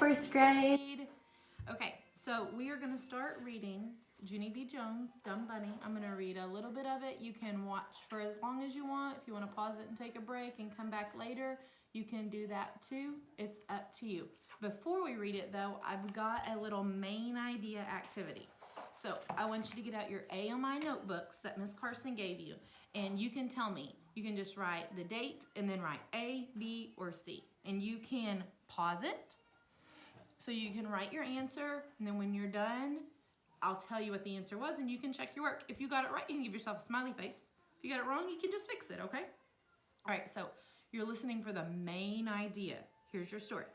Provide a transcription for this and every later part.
first grade. Okay, so we are going to start reading Junie B. Jones, Dumb Bunny. I'm going to read a little bit of it. You can watch for as long as you want. If you want to pause it and take a break and come back later, you can do that too. It's up to you. Before we read it though, I've got a little main idea activity. So I want you to get out your A on my notebooks that Miss Carson gave you, and you can tell me. You can just write the date and then write A, B, or C. And you can pause it so you can write your answer, and then when you're done, I'll tell you what the answer was and you can check your work. If you got it right, you can give yourself a smiley face. If you got it wrong, you can just fix it, okay? All right, so you're listening for the main idea. Here's your story.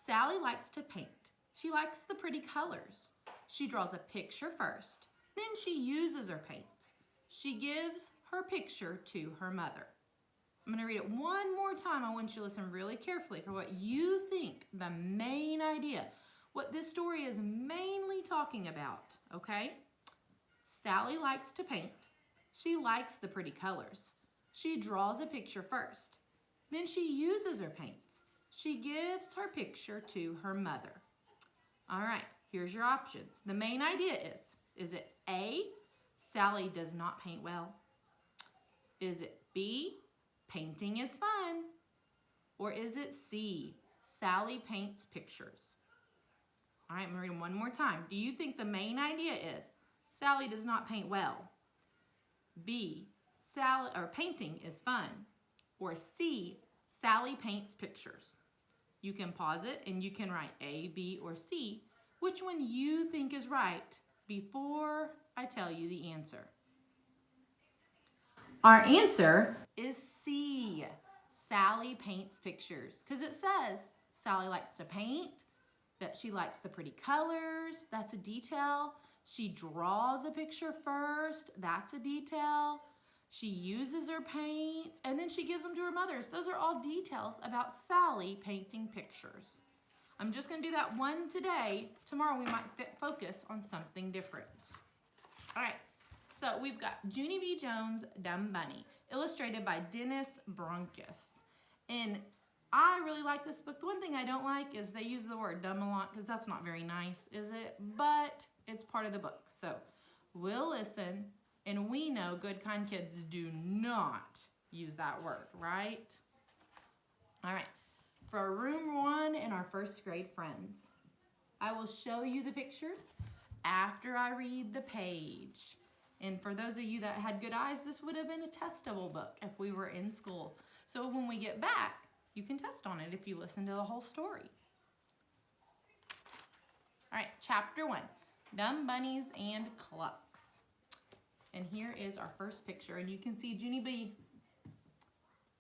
Sally likes to paint. She likes the pretty colors. She draws a picture first, then she uses her paints. She gives her picture to her mother. I'm going to read it one more time. I want you to listen really carefully for what you think the main idea, what this story is mainly talking about, okay? Sally likes to paint. She likes the pretty colors. She draws a picture first. Then she uses her paints. She gives her picture to her mother. All right, here's your options. The main idea is it A, Sally does not paint well? Is it B, painting is fun? Or is it C, Sally paints pictures? All right, I'm gonna read them one more time. Do you think the main idea is Sally does not paint well? B, painting is fun? Or C, Sally paints pictures? You can pause it and you can write A, B, or C. Which one you think is right before I tell you the answer. Our answer is C, Sally paints pictures. Because it says Sally likes to paint, that she likes the pretty colors, that's a detail. She draws a picture first, that's a detail. She uses her paints, and then she gives them to her mothers. Those are all details about Sally painting pictures. I'm just going to do that one today. Tomorrow we might focus on something different. All right, so we've got Junie B. Jones, Dumb Bunny, illustrated by Dennis Bronkus. And I really like this book. The one thing I don't like is they use the word dumb a lot because that's not very nice, is it? But it's part of the book. So we'll listen, and we know good, kind kids do not use that word, right? All right. For room 1 and our first grade friends, I will show you the pictures after I read the page. And for those of you that had good eyes, this would have been a testable book if we were in school. So when we get back, you can test on it if you listen to the whole story. All right, chapter 1, Dumb Bunnies and Clucks. And here is our first picture, and you can see Junie B.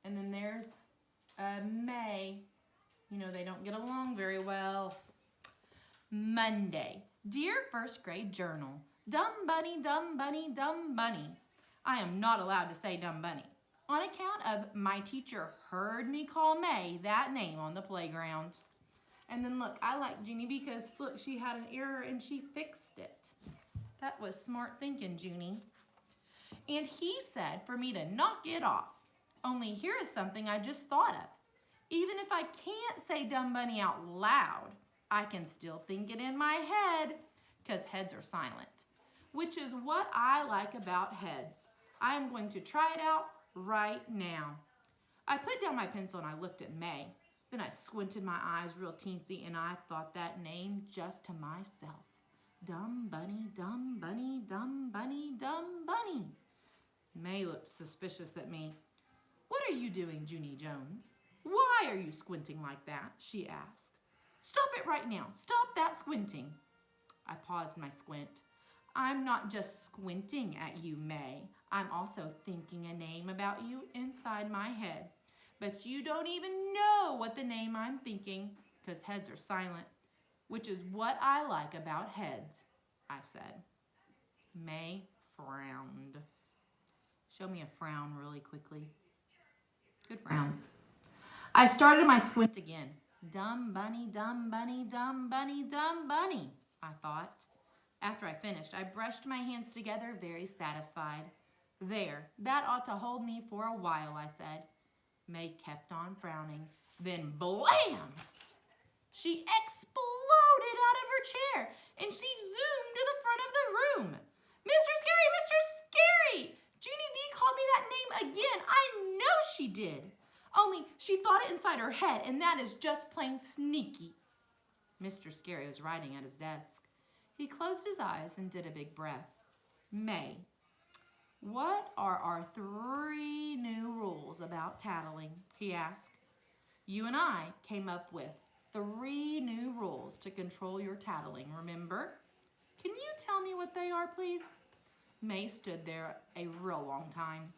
And then there's May. You know, they don't get along very well. Monday. Dear first grade journal, dumb bunny, dumb bunny, dumb bunny. I am not allowed to say dumb bunny on account of my teacher heard me call May that name on the playground. And then look, I like Junie because look, she had an error and she fixed it. That was smart thinking, Junie. And he said for me to knock it off. Only here is something I just thought of. Even if I can't say dumb bunny out loud, I can still think it in my head because heads are silent, which is what I like about heads. I am going to try it out right now. I put down my pencil and I looked at May. Then I squinted my eyes real teensy and I thought that name just to myself. Dumb bunny, dumb bunny, dumb bunny, dumb bunny. May looked suspicious at me. What are you doing, Junie Jones? Why are you squinting like that? She asked. Stop it right now. Stop that squinting. I paused my squint. I'm not just squinting at you, May. I'm also thinking a name about you inside my head. But you don't even know what the name I'm thinking because heads are silent, which is what I like about heads, I said. May frowned. Show me a frown really quickly. Good frowns. I started my squint again. Dumb bunny, dumb bunny, dumb bunny, dumb bunny, I thought. After I finished, I brushed my hands together, very satisfied. There, that ought to hold me for a while, I said. May kept on frowning. Then blam! She exploded out of her chair and she zoomed to the front of the room. Mr. Scary, Mr. Scary! Junie B called me that name again. I know she did. Only she thought it inside her head, and that is just plain sneaky. Mr. Scary was writing at his desk. He closed his eyes and did a big breath. May, what are our 3 new rules about tattling? He asked. You and I came up with 3 new rules to control your tattling, remember? Can you tell me what they are, please? May stood there a real long time.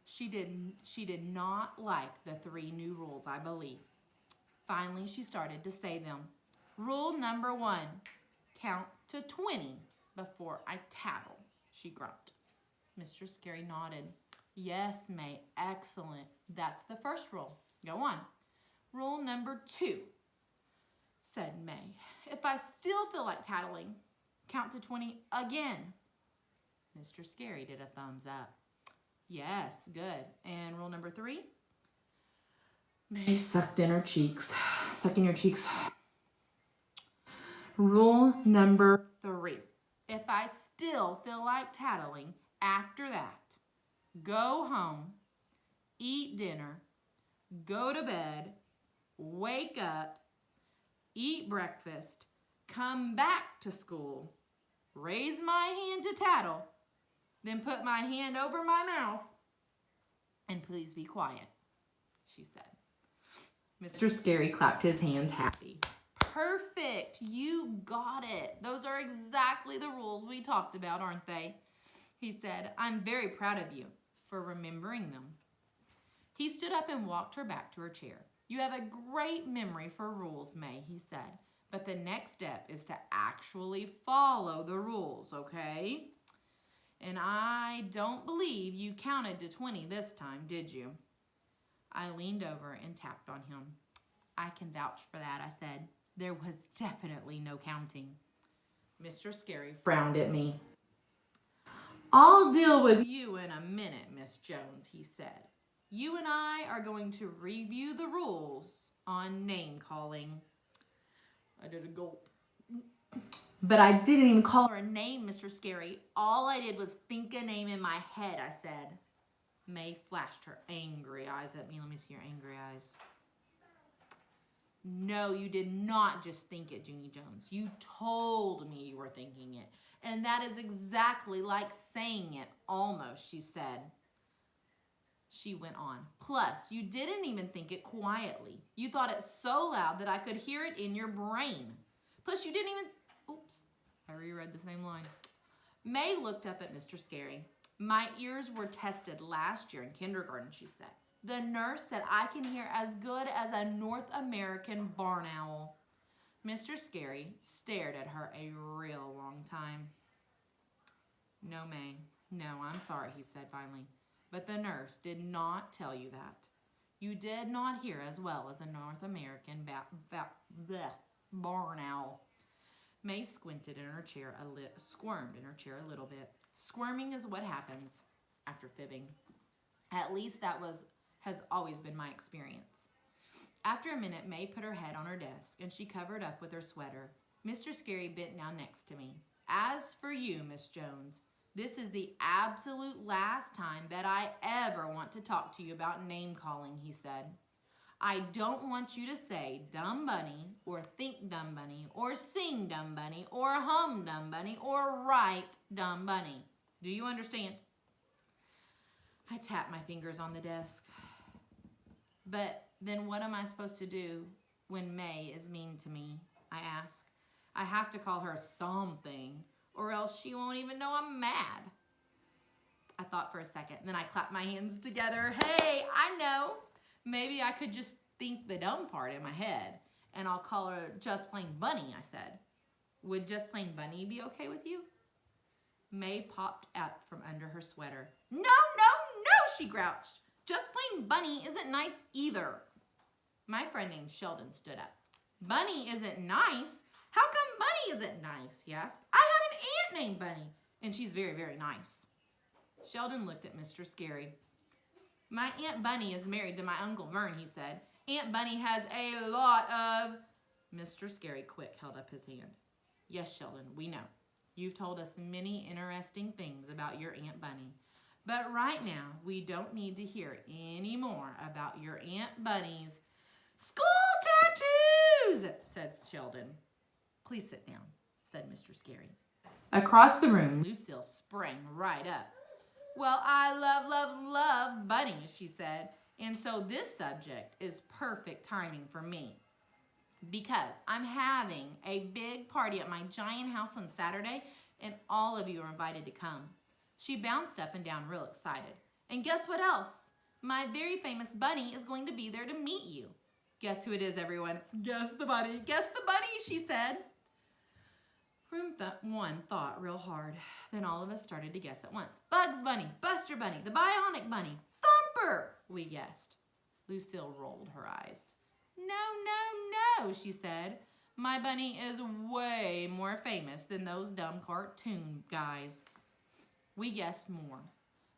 She did not like the 3 new rules, I believe. Finally, she started to say them. Rule number 1, count to 20 before I tattle, she grumped. Mr. Scary nodded. Yes, May, excellent. That's the first rule. Go on. Rule number 2, said May. If I still feel like tattling, count to 20 again. Mr. Scary did a thumbs up. Yes, good. And rule number 3? May sucked in her cheeks. Suck in your cheeks. Rule number 3. If I still feel like tattling after that, go home, eat dinner, go to bed, wake up, eat breakfast, come back to school, raise my hand to tattle, then put my hand over my mouth, and please be quiet, she said. Mr. Scary clapped his hands happy. Perfect, you got it. Those are exactly the rules we talked about, aren't they? He said, I'm very proud of you for remembering them. He stood up and walked her back to her chair. You have a great memory for rules, May, he said. But the next step is to actually follow the rules, okay? And I don't believe you counted to 20 this time, did you? I leaned over and tapped on him. I can vouch for that, I said. There was definitely no counting. Mr. Scary frowned at me. I'll deal with you in a minute, Miss Jones, he said. You and I are going to review the rules on name calling. I did a gulp. But I didn't even call her a name, Mr. Scary. All I did was think a name in my head, I said. May flashed her angry eyes at me. Let me see your angry eyes. No, you did not just think it, Junie Jones. You told me you were thinking it. And that is exactly like saying it, almost, she said. She went on. Plus, you didn't even think it quietly. You thought it so loud that I could hear it in your brain. Plus, you didn't even... Oops, I reread the same line. May looked up at Mr. Scary. My ears were tested last year in kindergarten, she said. The nurse said I can hear as good as a North American barn owl. Mr. Scary stared at her a real long time. No, May. No, I'm sorry, he said finally. But the nurse did not tell you that. You did not hear as well as a North American barn owl. May squinted in her chair squirmed in her chair a little bit. Squirming is what happens after fibbing. At least that has always been my experience. After a minute, May put her head on her desk and she covered up with her sweater. Mr. Scary bent down next to me. As for you, Miss Jones, this is the absolute last time that I ever want to talk to you about name calling, he said. I don't want you to say dumb bunny or think dumb bunny or sing dumb bunny or hum dumb bunny or write dumb bunny. Do you understand? I tapped my fingers on the desk. But then what am I supposed to do when May is mean to me? I asked. I have to call her something or else she won't even know I'm mad. I thought for a second, then I clapped my hands together. Hey, I know. Maybe I could just think the dumb part in my head and I'll call her Just Plain Bunny, I said. Would Just Plain Bunny be okay with you? May popped up from under her sweater. No, no, no, she grouched. Just Plain Bunny isn't nice either. My friend named Sheldon stood up. Bunny isn't nice? How come Bunny isn't nice? He asked. I have an aunt named Bunny, and she's very, very nice. Sheldon looked at Mr. Scary. My Aunt Bunny is married to my Uncle Vern, he said. Aunt Bunny has a lot of Mr. Scary Quick held up his hand. Yes, Sheldon, we know. You've told us many interesting things about your Aunt Bunny. But right now, we don't need to hear any more about your Aunt Bunny's school tattoos, said Sheldon. Please sit down, said Mr. Scary. Across the room, Lucille sprang right up. Well, I love bunnies, she said, and so this subject is perfect timing for me because I'm having a big party at my giant house on Saturday, and all of you are invited to come. She bounced up and down real excited. And guess what else? My very famous bunny is going to be there to meet you. Guess who it is, everyone? Guess the bunny. Guess the bunny, she said. Room 1 thought real hard. Then all of us started to guess at once. Bugs Bunny, Buster Bunny, the Bionic Bunny, Thumper, we guessed. Lucille rolled her eyes. No, she said. My bunny is way more famous than those dumb cartoon guys. We guessed more.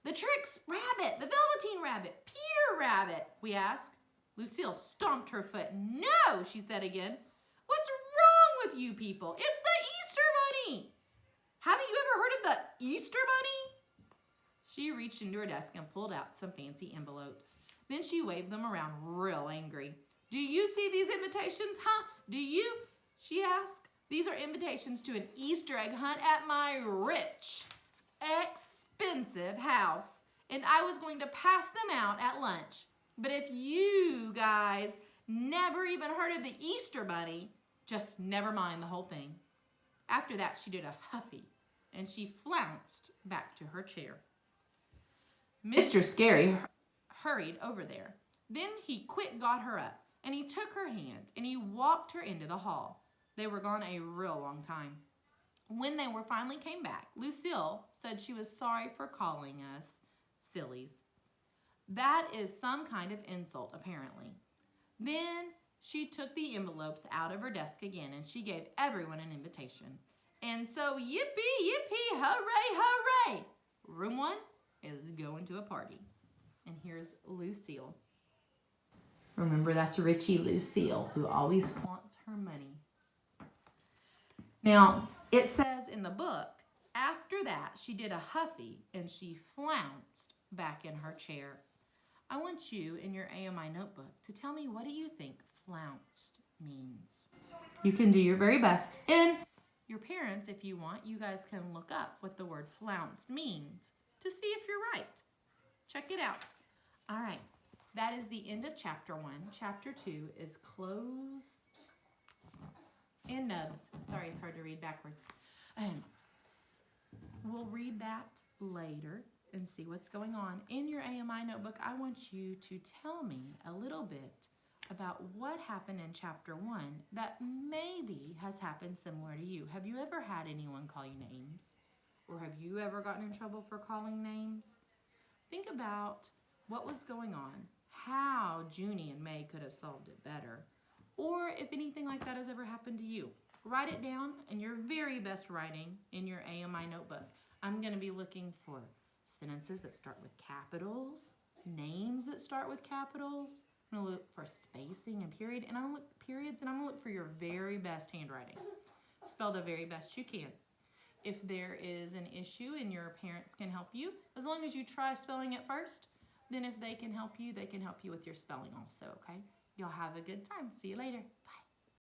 The Trix Rabbit, the Velveteen Rabbit, Peter Rabbit, we asked. Lucille stomped her foot. No, she said again. What's wrong with you people? It's the Easter Bunny. Haven't you ever heard of the Easter Bunny? She reached into her desk and pulled out some fancy envelopes. Then she waved them around real angry. Do you see these invitations, huh? Do you? She asked. These are invitations to an Easter egg hunt at my rich, expensive house. And I was going to pass them out at lunch. But if you guys never even heard of the Easter Bunny, just never mind the whole thing. After that, she did a huffy, and she flounced back to her chair. Mr. Scary hurried over there. Then he quick got her up, and he took her hand, and he walked her into the hall. They were gone a real long time. When they finally came back, Lucille said she was sorry for calling us sillies. That is some kind of insult, apparently. Then she took the envelopes out of her desk again, and she gave everyone an invitation. And so, yippee, yippee, hooray, hooray! Room 1 is going to a party. And here's Lucille. Remember, that's Richie Lucille, who always flaunts her money. Now, it says in the book, after that, she did a huffy, and she flounced back in her chair. I want you, in your AMI notebook, to tell me, what do you think flounced means? You can do your very best. And your parents, if you want, you guys can look up what the word flounced means to see if you're right. Check it out. All right. That is the end of Chapter 1. Chapter 2 is clothes and nubs. Sorry, it's hard to read backwards. We'll read that later and see what's going on. In your AMI notebook, I want you to tell me a little bit about what happened in Chapter 1 that maybe has happened similar to you. Have you ever had anyone call you names? Or have you ever gotten in trouble for calling names? Think about what was going on, how Junie and May could have solved it better, or if anything like that has ever happened to you. Write it down in your very best writing in your AMI notebook. I'm going to be looking for sentences that start with capitals, names that start with capitals. I'm going to look for spacing and period, and I'm going to look periods, and I'm going to look for your very best handwriting. Spell the very best you can. If there is an issue and your parents can help you, as long as you try spelling it first, then if they can help you with your spelling also, okay? Y'all have a good time. See you later. Bye.